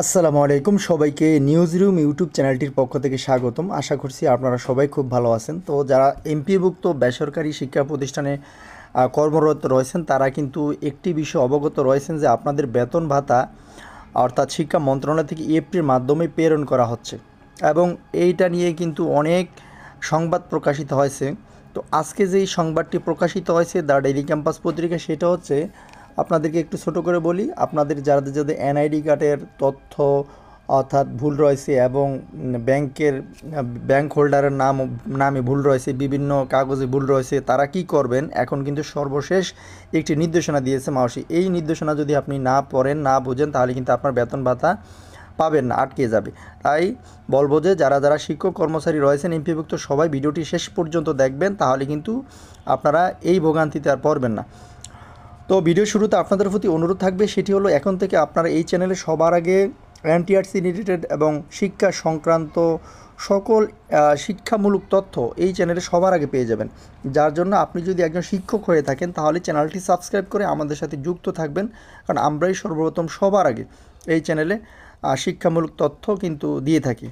আসসালামু আলাইকুম সবাইকে নিউজ রুম ইউটিউব চ্যানেলটির পক্ষ থেকে স্বাগতম। আশা করছি আপনারা সবাই খুব ভালো আছেন। তো যারা এমপিভুক্ত বেসরকারি শিক্ষা প্রতিষ্ঠানে কর্মরত রয়েছেন তারা কিন্তু একটি বিষয় অবগত রয়েছেন যে আপনাদের বেতন ভাতা অর্থাৎ শিক্ষা মন্ত্রণালয় থেকে ইএফটির মাধ্যমে প্রেরণ করা হচ্ছে এবং এইটা নিয়ে কিন্তু অনেক সংবাদ প্রকাশিত হয়েছে। তো আজকে যেই সংবাদটি প্রকাশিত হয়েছে দ্য ডেইলি ক্যাম্পাস পত্রিকা, সেটা হচ্ছে আপনাদেরকে একটু ছোট করে বলি। আপনাদের যাদের যাদের এনআইডি কার্ডের তথ্য অর্থাৎ ভুল রয়েছে এবং ব্যাংক হোল্ডারের নামে ভুল রয়েছে, বিভিন্ন কাগজে ভুল রয়েছে, তারা কি করবেন, এখন কিন্তু সর্বশেষ একটি নির্দেশনা দিয়েছে মাওসি। এই নির্দেশনা যদি আপনি না পড়েন, না বুঝেন, তাহলে কিন্তু আপনার বেতন ভাতা পাবেন না, আটকে যাবে। তাই বলবো যে যারা যারা শিক্ষক কর্মচারী রয়েছেন এমপিভুক্ত, সবাই ভিডিওটি শেষ পর্যন্ত দেখবেন, তাহলে কিন্তু আপনারা এই ভোগান্তিতে আর পড়বেন না। তো ভিডিও শুরুতে আপনাদের প্রতি অনুরোধ থাকবে, সেটি হলো এখন থেকে আপনারা এই চ্যানেলে সবার আগে এনটিআরসি রিলেটেড এবং শিক্ষা সংক্রান্ত সকল শিক্ষামূলক তথ্য এই চ্যানেলে সবার আগে পেয়ে যাবেন। যার জন্য আপনি যদি একজন শিক্ষক হয়ে থাকেন তাহলে চ্যানেলটি সাবস্ক্রাইব করে আমাদের সাথে যুক্ত থাকবেন, কারণ আমরাই সর্বপ্রথম সবার আগে এই চ্যানেলে শিক্ষামূলক তথ্য কিন্তু দিয়ে থাকি।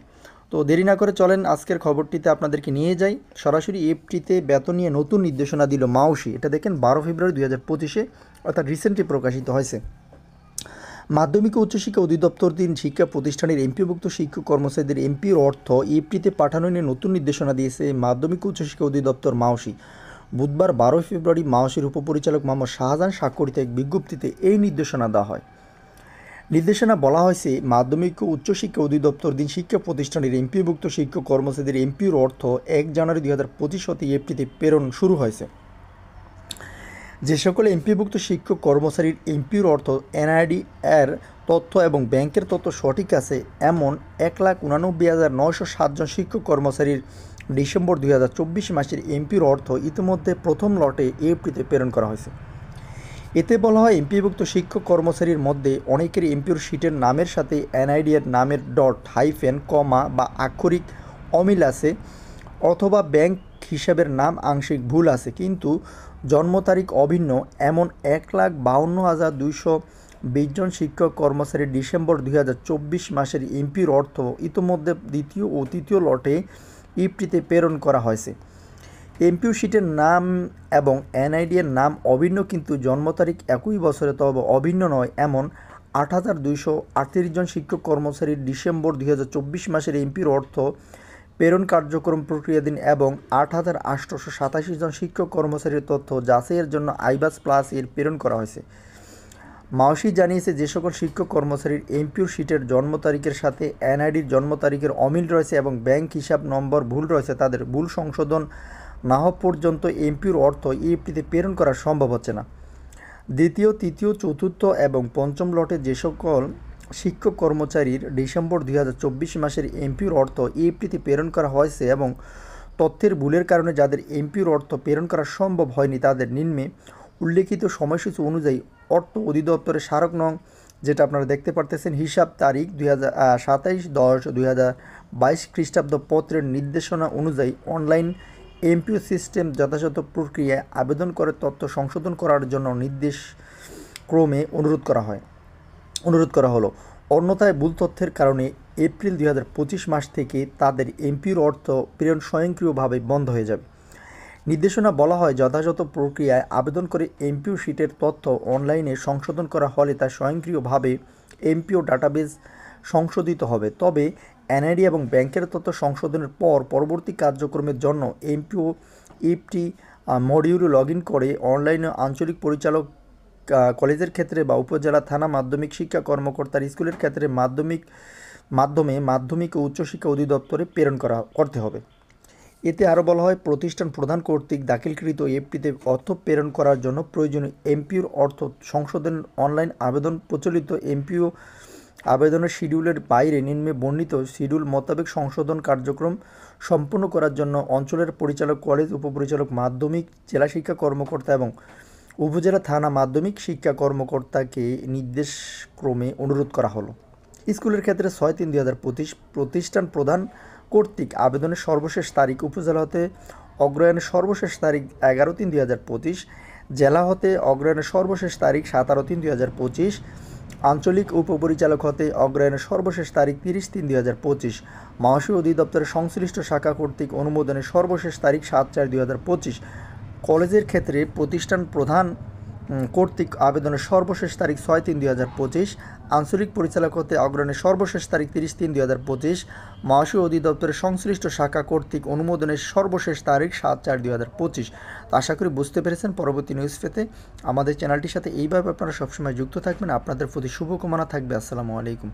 তো দেরি না করে চলেন আজকের খবরটিতে আপনাদেরকে নিয়ে যাই। সরাসরি এফটিতে বেতন নিয়ে নতুন নির্দেশনা দিল মাওসি। এটা দেখেন 12 ফেব্রুয়ারি 2025 অর্থাৎ রিসেন্টলি প্রকাশিত হয়েছে। মাধ্যমিক ও উচ্চশিক্ষা অধিদপ্তর শিক্ষা প্রতিষ্ঠানের এমপিভুক্ত শিক্ষক কর্মচারীদের এমপির অর্থ এফটিতে পাঠানো নিয়ে নতুন নির্দেশনা দিয়েছে মাধ্যমিক ও উচ্চশিক্ষা অধিদপ্তর মাওসি। বুধবার 12 ফেব্রুয়ারি মাওসির উপপরিচালক মোহাম্মদ শাহজাহান স্বাক্ষরিত এক বিজ্ঞপ্তিতে এই নির্দেশনা দেওয়া হয়। নির্দেশনা বলা হয়েছে, মাধ্যমিক ও উচ্চশিক্ষা অধিদপ্তর শিক্ষা প্রতিষ্ঠানের এমপিভুক্ত শিক্ষক কর্মচারীদের এমপির অর্থ 1 জানুয়ারি 2025 হতে এফটিতে প্রেরণ শুরু হয়েছে। যে সকল এমপিভুক্ত শিক্ষক কর্মচারীর এমপির অর্থ এনআইডি এর তথ্য এবং ব্যাংকের তথ্য সঠিক আছে এমন 1,89,907 জন শিক্ষক কর্মচারীর ডিসেম্বর 2024 মাসের এমপির অর্থ ইতিমধ্যে প্রথম লটে এফটিতে প্রেরণ করা হয়েছে। এতে বলা হয়, এমপিভুক্ত শিক্ষক কর্মচারীর মধ্যে অনেকের এমপিওর শিটের নামের সাথে এনআইডি এর নামের ডট, হাইফেন, কমা বা আক্ষরিক অমিল আছে, অথবা ব্যাংক হিসাবের নাম আংশিক ভুল আছে, কিন্তু জন্ম তারিখ অভিন্ন এমন 1,52,220 জন শিক্ষক কর্মচারীর ডিসেম্বর 2024 মাসের এমপির অর্থ ইতোমধ্যে দ্বিতীয় ও তৃতীয় লটে ইফটিতে প্রেরণ করা হয়েছে। এমপিও শিটের নাম এবং এনআইডি এর নাম অভিন্ন কিন্তু জন্ম তারিখ একই বছরে তবে অভিন্ন নয় এমন 8,238 জন শিক্ষক কর্মচারীর ডিসেম্বর 2024 মাসের এমপির অর্থ প্রেরণ কার্যক্রম প্রক্রিয়াধীন এবং 8,887 জন শিক্ষক কর্মচারীর তথ্য যাচাইয়ের জন্য আইবাস প্লাস এর প্রেরণ করা হয়েছে। মাওসি জানিয়েছে, যে সকল শিক্ষক কর্মচারীর এমপিও শিটের জন্ম তারিখের সাথে এনআইডির জন্ম তারিখের অমিল রয়েছে এবং ব্যাংক হিসাব নম্বর ভুল রয়েছে, তাদের ভুল সংশোধন না হওয়া পর্যন্ত এমপিওর অর্থ ইএফটিতে প্রেরণ করা সম্ভব হচ্ছে না। দ্বিতীয়, তৃতীয়, চতুর্থ এবং পঞ্চম লটে যে সকল শিক্ষক কর্মচারীর ডিসেম্বর 2024 মাসের এমপিওর অর্থ ইএফটিতে প্রেরণ করা হয়েছে এবং তথ্যের ভুলের কারণে যাদের এমপিওর অর্থ প্রেরণ করা সম্ভব হয়নি, তাদের নিম্নে উল্লেখিত সময়সূচি অনুযায়ী অর্থ অধিদপ্তরের স্মারক নং, যেটা আপনারা দেখতে পারতেছেন, হিসাব তারিখ 27/10/2022 খ্রিস্টাব্দ পত্রের নির্দেশনা অনুযায়ী অনলাইন এমপিও সিস্টেম যথাযথ প্রক্রিয়ায় আবেদন করে তথ্য সংশোধন করার জন্য নির্দেশ ক্রমে অনুরোধ করা হলো। অন্যথায় ভুল তথ্যের কারণে এপ্রিল 2025 মাস থেকে তাদের এমপিওর অর্থ প্রেরণ স্বয়ংক্রিয়ভাবে বন্ধ হয়ে যাবে। নির্দেশনা বলা হয়, যথাযথ প্রক্রিয়ায় আবেদন করে এমপিও শিটের তথ্য অনলাইনে সংশোধন করা হলে তা স্বয়ংক্রিয়ভাবে এমপিও ডাটাবেজ সংশোধিত হবে। তবে এনআইডি এবং ব্যাংকের তথ্য সংশোধনের পর পরবর্তী কার্যক্রমের জন্য এমপিও ইএফটি মডিউলে লগ ইন করে অনলাইনে আঞ্চলিক পরিচালক কলেজের ক্ষেত্রে বা উপজেলা থানা মাধ্যমিক শিক্ষা কর্মকর্তার স্কুলের ক্ষেত্রে মাধ্যমে মাধ্যমিক ও উচ্চশিক্ষা অধিদপ্তরে প্রেরণ করতে হবে। এতে আরও বলা হয়, প্রতিষ্ঠান প্রধান কর্তৃক দাখিলকৃত এফটিতে অর্থ প্রেরণ করার জন্য প্রয়োজনীয় এমপিওর অর্থ সংশোধনের অনলাইন আবেদন প্রচলিত এমপিও আবেদনের শিডিউলের বাইরে নিম্নে বর্ণিত শিডিউল মোতাবেক সংশোধন কার্যক্রম সম্পন্ন করার জন্য অঞ্চলের পরিচালক, কলেজ উপপরিচালক, মাধ্যমিক জেলা শিক্ষা কর্মকর্তা এবং উপজেলা থানা মাধ্যমিক শিক্ষা কর্মকর্তাকে নির্দেশক্রমে অনুরোধ করা হলো। স্কুলের ক্ষেত্রে 6/3/2025 প্রতিষ্ঠান প্রধান কর্তৃক আবেদনের সর্বশেষ তারিখ, উপজেলা হতে অগ্রহায়ণের সর্বশেষ তারিখ 11/3/2025, জেলা হতে অগ্রহায়ণের সর্বশেষ তারিখ 17/3/2025, আঞ্চলিক উপপরিচালক হতে অগ্রহায়ণের সর্বশেষ তারিখ 30/3/2025। মহাশয় অধিদপ্তরের সংশ্লিষ্ট শাখা কর্তৃক অনুমোদনের সর্বশেষ তারিখ 7/4/2025। কলেজের ক্ষেত্রে প্রতিষ্ঠান প্রধান কর্তৃক আবেদনের সর্বশেষ তারিখ 6/3/2025। আঞ্চলিক পরিচালক হতে অগ্রহায়ণের সর্বশেষ তারিখ 30/3/2025। মহাশয় অধিদপ্তরের সংশ্লিষ্ট শাখা কর্তৃক অনুমোদনের সর্বশেষ তারিখ 7/4/2025। তো আশা করি বুঝতে পেরেছেন। পরবর্তী নিউজ পেতে আমাদের চ্যানেলটির সাথে এইভাবে আপনারা সবসময় যুক্ত থাকবেন। আপনাদের প্রতি শুভকামনা থাকবে। আসসালামু আলাইকুম।